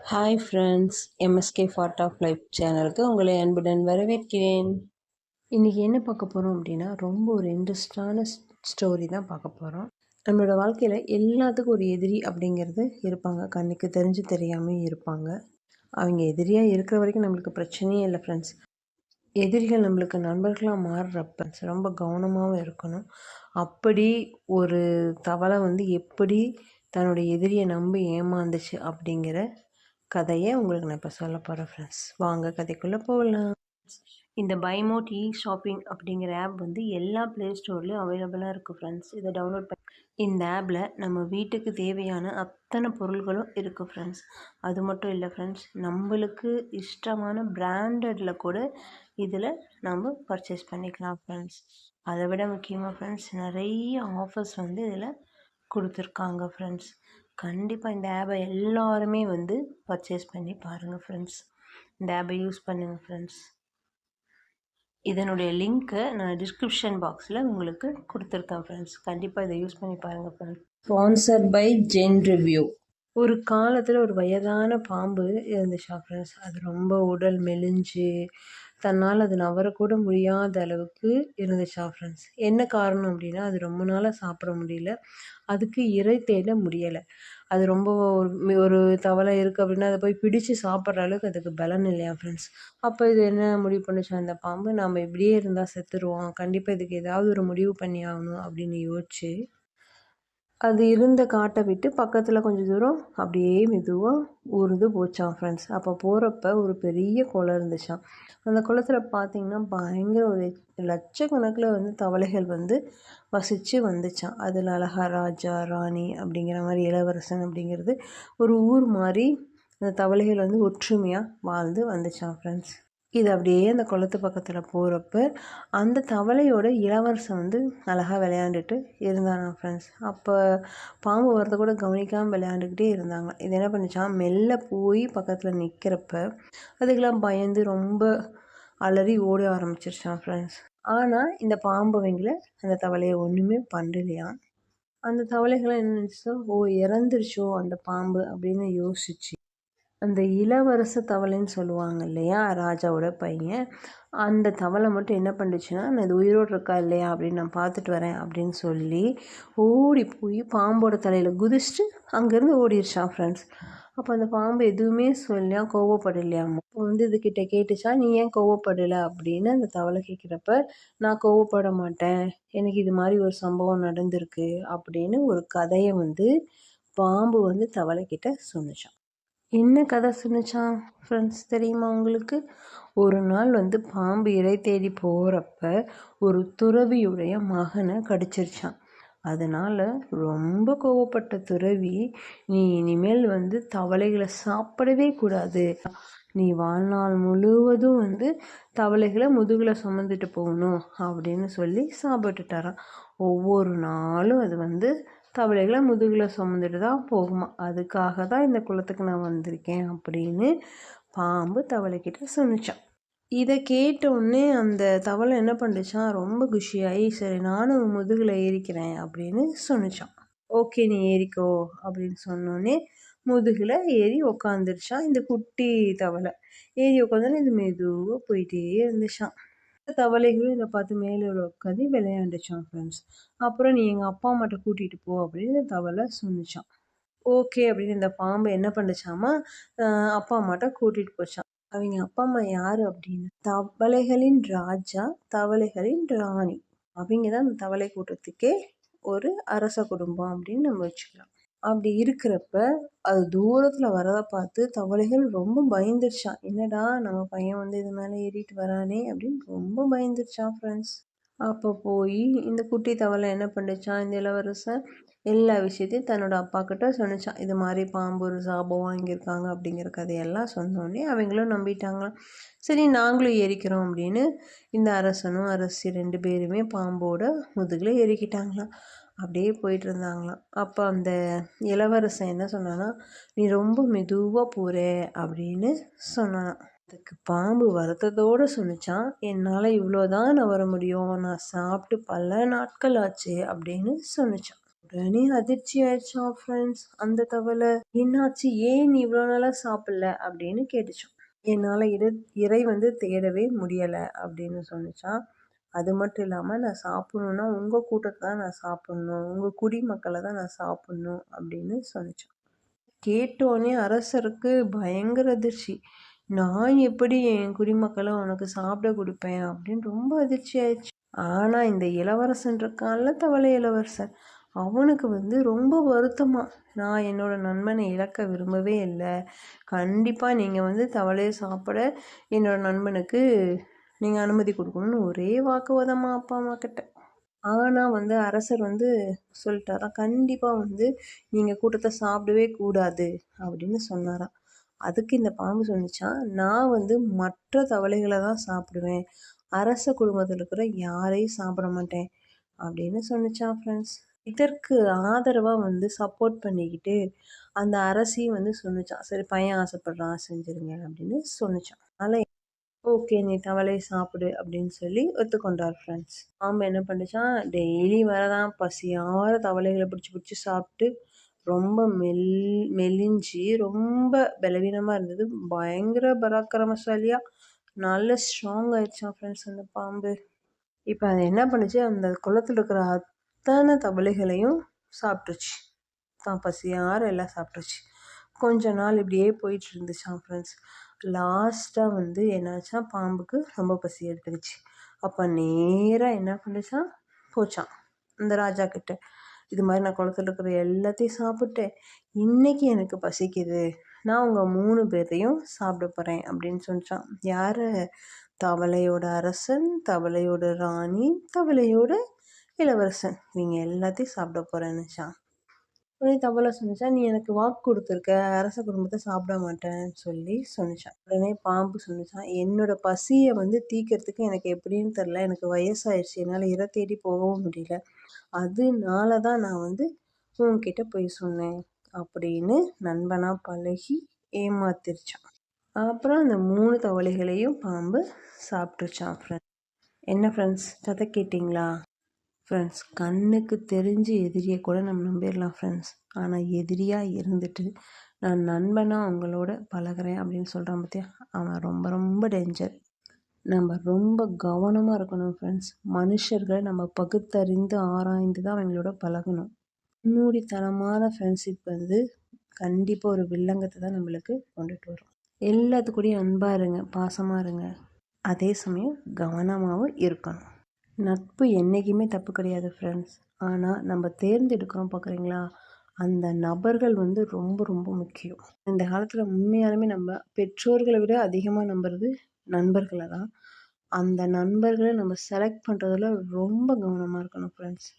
Hi friends, MSK part of life சேனலுக்கு உங்களை அன்புடன் வரவேற்கிறேன். இன்றைக்கி என்ன பார்க்க போகிறோம் அப்படின்னா, ரொம்ப ஒரு இன்ட்ரெஸ்டான ஸ்டோரி தான் பார்க்க போகிறோம். நம்மளோட வாழ்க்கையில் எல்லாத்துக்கும் ஒரு எதிரி அப்படிங்கிறது இருப்பாங்க. கண்ணுக்கு தெரிஞ்சு தெரியாமல் இருப்பாங்க. அவங்க எதிரியாக இருக்கிற வரைக்கும் நம்மளுக்கு பிரச்சனையே இல்லை ஃப்ரெண்ட்ஸ். எதிரிகள் நம்மளுக்கு நண்பர்களாக மாறுறப்ப ரொம்ப கவனமாகவும் இருக்கணும். அப்படி ஒரு தவளை எப்படி தன்னுடைய எதிரியை நம்பி ஏமாந்துச்சு அப்படிங்கிற கதையை உங்களுக்கு நான் இப்போ சொல்ல போகிறேன் ஃப்ரெண்ட்ஸ். வாங்க கதைக்குள்ளே போகலாம். இந்த பைமோட் ஷாப்பிங் அப்படிங்கிற ஆப் எல்லா ப்ளே ஸ்டோர்லேயும் அவைலபிளாக இருக்குது ஃப்ரெண்ட்ஸ். இதை டவுன்லோட் பண்ணி இந்த ஆப்பில் நம்ம வீட்டுக்கு தேவையான அத்தனை பொருள்களும் இருக்குது ஃப்ரெண்ட்ஸ். அது மட்டும் இல்லை ஃப்ரெண்ட்ஸ், நம்மளுக்கு இஷ்டமான பிராண்டடில் கூட இதில் நம்ம பர்ச்சேஸ் பண்ணிக்கலாம் ஃப்ரெண்ட்ஸ். அதை விட முக்கியமாக ஃப்ரெண்ட்ஸ், நிறைய ஆஃபர்ஸ் இதில் கொடுத்துருக்காங்க ஃப்ரெண்ட்ஸ். கண்டிப்பாக இந்த ஆப்பை எல்லாருமே பர்ச்சேஸ் பண்ணி பாருங்கள் ஃப்ரெண்ட்ஸ். இந்த ஆப்பை யூஸ் பண்ணுங்கள் ஃப்ரெண்ட்ஸ். இதனுடைய லிங்க்கை நான் டிஸ்கிரிப்ஷன் பாக்ஸில் உங்களுக்கு கொடுத்துருக்கேன் ஃப்ரெண்ட்ஸ். கண்டிப்பாக இதை யூஸ் பண்ணி பாருங்கள் friends. Sponsored by Zen review. ஒரு காலத்தில் ஒரு வயதான பாம்பு இருந்துச்சா ஃப்ரெண்ட்ஸ். அது ரொம்ப உடல் மெலிஞ்சு தன்னால் அது நவரக்கூட முடியாத அளவுக்கு இருந்துச்சா ஃப்ரெண்ட்ஸ். என்ன காரணம் அப்படின்னா, அது ரொம்ப நாளாக சாப்பிட முடியல, அதுக்கு இறை தேட முடியலை. அது ரொம்ப ஒரு தவளை இருக்குது அப்படின்னா அதை போய் பிடிச்சு சாப்பிட்ற அளவுக்கு அதுக்கு பலன் இல்லையா ஃப்ரெண்ட்ஸ். அப்போ இது என்ன முடிவு பண்ணுச்சு அந்த பாம்பு, நம்ம இப்படியே இருந்தால் செத்துருவோம், கண்டிப்பாக இதுக்கு ஏதாவது ஒரு முடிவு பண்ணி ஆகணும் அப்படின்னு யோசிச்சு அது இருந்த காட்டை விட்டு பக்கத்தில் கொஞ்சம் தூரம் அப்படியே மெதுவாக ஊர்ந்து போச்சான் ஃப்ரெண்ட்ஸ். அப்போ போகிறப்ப ஒரு பெரிய குளம் இருந்துச்சான். அந்த குளத்தில் பார்த்திங்கன்னா பயங்கர ஒரு லட்சக்கணக்கில் தவளைகள் வசித்து வந்துச்சான். அதில் அழகா ராஜா ராணி அப்படிங்கிற மாதிரி இளவரசன் அப்படிங்கிறது ஒரு ஊர் மாதிரி அந்த தவளைகள் ஒற்றுமையாக வாழ்ந்து வந்துச்சான் ஃப்ரெண்ட்ஸ். இது அப்படியே அந்த குளத்து பக்கத்தில் போகிறப்ப அந்த தவளையோட இளவரசன் அழகாக விளையாண்டுட்டு இருந்தாங்க ஃப்ரெண்ட்ஸ். அப்போ பாம்பு வரதை கூட கவனிக்காமல் விளையாண்டுக்கிட்டே இருந்தாங்க. இது என்ன பண்ணிச்சான், மெல்ல போய் பக்கத்தில் நிற்கிறப்ப அதுக்கெல்லாம் பயந்து ரொம்ப அலறி ஓட ஆரம்பிச்சிருச்சான் ஃப்ரெண்ட்ஸ். ஆனால் இந்த பாம்புவங்கள அந்த தவளையை ஒன்றுமே பண்ணலையாம். அந்த தவளைகள்லாம் என்ன நினச்சோ, இறந்துருச்சோ அந்த பாம்பு அப்படின்னு யோசிச்சு அந்த இளவரச தவளைன்னு சொல்லுவாங்க இல்லையா, ராஜாவோட பையன், அந்த தவளை மட்டும் என்ன பண்ணுச்சுன்னா, நான் இது உயிரோடு இருக்கா இல்லையா அப்படின்னு நான் பார்த்துட்டு வரேன் அப்படின்னு சொல்லி ஓடி போய் பாம்போட தலையில் குதிச்சுட்டு அங்கேருந்து ஓடிடுச்சான் ஃப்ரெண்ட்ஸ். அப்போ அந்த பாம்பு எதுவுமே சொல்லியா, கோவப்படலையாம்மா. இப்போ இதுக்கிட்ட கேட்டுச்சா, நீ ஏன் கோவப்படலை அப்படின்னு அந்த தவளை கேட்குறப்ப, நான் கோவப்பட மாட்டேன், எனக்கு இது மாதிரி ஒரு சம்பவம் நடந்திருக்கு அப்படின்னு ஒரு கதையை பாம்பு தவளைக்கிட்ட சொன்னிச்சான். என்ன கதை சொன்னிச்சான் ஃப்ரெண்ட்ஸ் தெரியுமா உங்களுக்கு? ஒரு நாள் பாம்பு இறை தேடி போகிறப்ப ஒரு துறவியுடைய மகனை கடிச்சிருச்சான். அதனால் ரொம்ப கோவப்பட்ட துறவி, நீ இனிமேல் தவளைகளை சாப்பிடவே கூடாது, நீ வாழ்நாள் முழுவதும் தவளைகளை முதுகில் சுமந்துட்டு போகணும் அப்படின்னு சொல்லி சாப்பிட்டுட்டாரான். ஒவ்வொரு நாளும் அது தவளைகளை முதுகில் சுமந்துட்டு தான் போகுமா. அதுக்காக தான் இந்த குளத்துக்கு நான் வந்திருக்கேன் அப்படின்னு பாம்பு தவளைக்கிட்ட சொன்னிச்சான். இதை கேட்டவுடனே அந்த தவளை என்ன பண்ணிச்சான், ரொம்ப குஷியாகி சரி நானும் முதுகில் ஏறிக்கிறேன் அப்படின்னு சொன்னிச்சான். ஓகே நீ ஏறிக்கோ அப்படின்னு சொன்னோடனே முதுகில் ஏறி உக்காந்துருச்சான் இந்த குட்டி தவளை. ஏறி உட்காந்தோன்னே இது மெதுவாக போயிட்டே இருந்துச்சான். தவளைகளும் இதை பார்த்து மேலே உட்காந்து விளையாண்டுச்சான் ஃப்ரெண்ட்ஸ். அப்புறம் நீ எங்கள் அப்பா அம்மாட்ட கூட்டிகிட்டு போ அப்படின்னு தவளை சொன்னிச்சான். ஓகே அப்படின்னு இந்த பாம்பு என்ன பண்ணுச்சாமா, அப்பா அம்மாட்ட கூட்டிகிட்டு போச்சான். அவங்க அப்பா அம்மா யார் அப்படின்னு, தவளைகளின் ராஜா, தவளைகளின் ராணி. அவங்க தான் இந்த தவளை கூட்டத்துக்கே ஒரு அரச குடும்பம் அப்படின்னு நம்ம வச்சுக்கலாம். அப்படி இருக்கிறப்ப அது தூரத்தில் வரதை பார்த்து தவளைகள் ரொம்ப பயந்துருச்சான். என்னடா நம்ம பையன் இது மேலே ஏறிட்டு வரானே அப்படின்னு ரொம்ப பயந்துருச்சான் ஃப்ரெண்ட்ஸ். அப்போ போய் இந்த குட்டி தவளை என்ன பண்ணிச்சான், இந்த இளவரசன் எல்லா விஷயத்தையும் தன்னோட அப்பா கிட்ட சொன்னிச்சான். இது மாதிரி பாம்பு ஒரு சாபம் வாங்கியிருக்காங்க அப்படிங்கிற கதையெல்லாம் சொன்னோடனே அவங்களும் நம்பிட்டாங்களாம். சரி நாங்களும் ஏறிக்கிறோம் அப்படின்னு இந்த அரசனும் அரசி 2 பேருமே பாம்போட முதுகில் ஏறிக்கிட்டாங்களாம். அப்படியே போயிட்டு இருந்தாங்களாம். அப்போ அந்த இளவரசன் என்ன சொன்னான்னா, நீ ரொம்ப மெதுவாக போகிற அப்படின்னு சொன்னான். அதுக்கு பாம்பு வருத்தத்தோடு சொன்னிச்சான், என்னால் இவ்வளோதான் நான் வர முடியும், நான் சாப்பிட்டு பல நாட்கள் ஆச்சு அப்படின்னு சொன்னிச்சான். உடனே அதிர்ச்சி ஆயிடுச்சான் ஃப்ரெண்ட்ஸ் அந்த தவளை. என்னாச்சு, ஏன் நீ இவ்வளோ நாளாக சாப்பிடல அப்படின்னு கேட்டுச்சான். என்னால் இறை வந்து தேடவே முடியலை அப்படின்னு சொன்னிச்சான். அது மட்டும் இல்லாமல் நான் சாப்பிட்ணுன்னா உங்கள் கூட்டத்தை தான் நான் சாப்பிட்ணும், உங்கள் குடிமக்களை தான் நான் சாப்பிட்ணும் அப்படின்னு சொன்னிச்சான். கேட்டோடனே அரசருக்கு பயங்கர அதிர்ச்சி. நான் எப்படி என் குடிமக்களை உனக்கு சாப்பிட கொடுப்பேன் அப்படின்னு ரொம்ப அதிர்ச்சி ஆயிடுச்சு. ஆனால் இந்த இளவரசன் இருக்கான்ல, தவளை இளவரசன், அவனுக்கு வந்து ரொம்ப வருத்தமா, நான் என்னோட நண்பனை இழக்க விரும்பவே இல்லை, கண்டிப்பாக நீங்கள் வந்து தவளையை சாப்பிட என்னோட நண்பனுக்கு நீங்கள் அனுமதி கொடுக்கணும்னு ஒரே வாக்குவாதமா அப்பா அம்மா கிட்ட. ஆனால் வந்து அரசர் வந்து சொல்லிட்டாராம், கண்டிப்பாக வந்து நீங்கள் கூட்டத்தை சாப்பிடவே கூடாது அப்படின்னு சொன்னாராம். அதுக்கு இந்த பாம்பு சொன்னிச்சான், நான் வந்து மற்ற தவளைகளை தான் சாப்பிடுவேன், அரச குடும்பத்தில் இருக்கிற யாரையும் சாப்பிட மாட்டேன் அப்படின்னு சொன்னிச்சான் ஃப்ரெண்ட்ஸ். இதற்கு ஆதரவாக வந்து சப்போர்ட் பண்ணிக்கிட்டு அந்த அரசியும் வந்து சொன்னிச்சான், சரி பையன் ஆசைப்படுறான் செஞ்சுருங்க அப்படின்னு சொன்னிச்சான். அதனால் ஓகே நீ தவளையை சாப்பிடு அப்படின்னு சொல்லி ஒத்துக்கொண்டார் ஃப்ரெண்ட்ஸ். பாம்பு என்ன பண்ணிச்சான், டெய்லி வரதான் பசியார தவளைகளை பிடிச்சி பிடிச்சி சாப்பிட்டு ரொம்ப மெலிஞ்சு ரொம்ப பலவீனமாக இருந்தது. பயங்கர பராக்கிரமசாலியாக நல்ல ஸ்ட்ராங் ஆயிடுச்சான் ஃப்ரெண்ட்ஸ் அந்த பாம்பு. இப்போ அது என்ன பண்ணுச்சு, அந்த குளத்தில் இருக்கிற அத்தனை தவளைகளையும் சாப்பிட்டுருச்சு. தான் பசியார எல்லாம் சாப்பிட்டுருச்சு. கொஞ்ச நாள் இப்படியே போயிட்டு இருந்துச்சான் ஃப்ரெண்ட்ஸ். லாஸ்ட்டாக வந்து என்னாச்சா, பாம்புக்கு ரொம்ப பசி எடுத்துக்கிச்சு. அப்போ நேராக என்ன பண்ணிச்சான், போச்சான் அந்த ராஜா கிட்ட. இது மாதிரி நான் குளத்துல இருக்கிற எல்லாத்தையும் சாப்பிட்டேன், இன்னைக்கு எனக்கு பசிக்குது, நான் உங்கள் 3 பேரையும் சாப்பிட போகிறேன் அப்படின்னு சொன்னான். யார், தவளையோட அரசன், தவளையோட ராணி, தவளையோட இளவரசன், இவங்க எல்லாத்தையும் சாப்பிட போகிறேன்னுச்சான். உடனே தவளை சொன்னிச்சான், நீ எனக்கு வாக்கு கொடுத்துருக்க, அரச குடும்பத்தை சாப்பிட மாட்டேன்னு சொல்லி சொன்னிச்சான். உடனே பாம்பு சொன்னிச்சான், என்னோட பசியை வந்து தீக்கிறதுக்கு எனக்கு எப்படின்னு தெரில, எனக்கு வயசாயிடுச்சு, என்னால் இரை தேடி போகவும் முடியல, அதனால தான் நான் வந்து உன்கிட்ட போய் சொன்னேன் அப்படின்னு நண்பனாக பழகி ஏமாத்திருச்சான். அப்புறம் அந்த 3 தவளைகளையும் பாம்பு சாப்பிட்டுருச்சான் ஃப்ரெண்ட்ஸ். என்ன ஃப்ரெண்ட்ஸ், கதை கேட்டிங்களா? ஃப்ரெண்ட்ஸ், கண்ணுக்கு தெரிஞ்சு எதிரியை கூட நம்ம நம்பிடலாம் ஃப்ரெண்ட்ஸ். ஆனால் எதிரியாக இருந்துட்டு நான் நண்பனாக அவங்களோட பழகிறேன் அப்படின்னு சொல்கிறான் பார்த்தியா, அவன் ரொம்ப ரொம்ப டேஞ்சர். நம்ம ரொம்ப கவனமாக இருக்கணும் ஃப்ரெண்ட்ஸ். மனுஷர்களை நம்ம பகுத்தறிந்து ஆராய்ந்து தான் அவங்களோட பழகணும். மூடித்தனமான ஃப்ரெண்ட்ஷிப் வந்து கண்டிப்பாக ஒரு வில்லங்கத்தை தான் நம்மளுக்கு கொண்டுட்டு வரும். எல்லாத்துக்கூடையும் அன்பாக இருங்க, பாசமாக இருங்க, அதே சமயம் கவனமாகவும் இருக்கணும். நட்பு என்றைக்குமே தப்பு கிடையாது ஃப்ரெண்ட்ஸ். ஆனால் நம்ம தேர்ந்தெடுக்கிறோம் பார்க்குறீங்களா, அந்த நபர்கள் வந்து ரொம்ப ரொம்ப முக்கியம். இந்த காலத்தில் உண்மையாலுமே நம்ம பெற்றோர்களை விட அதிகமாக நம்புறது நண்பர்களை தான். அந்த நண்பர்களை நம்ம செலக்ட் பண்ணுறதுல ரொம்ப கவனமாக இருக்கணும் ஃப்ரெண்ட்ஸ்.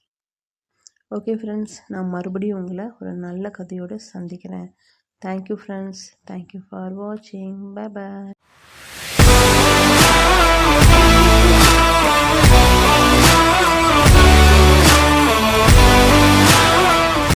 ஓகே ஃப்ரெண்ட்ஸ், நான் மறுபடியும் உங்களை ஒரு நல்ல கதையோடு சந்திக்கிறேன். தேங்க்யூ ஃப்ரெண்ட்ஸ், தேங்க்யூ ஃபார் வாட்சிங், பை பாய்.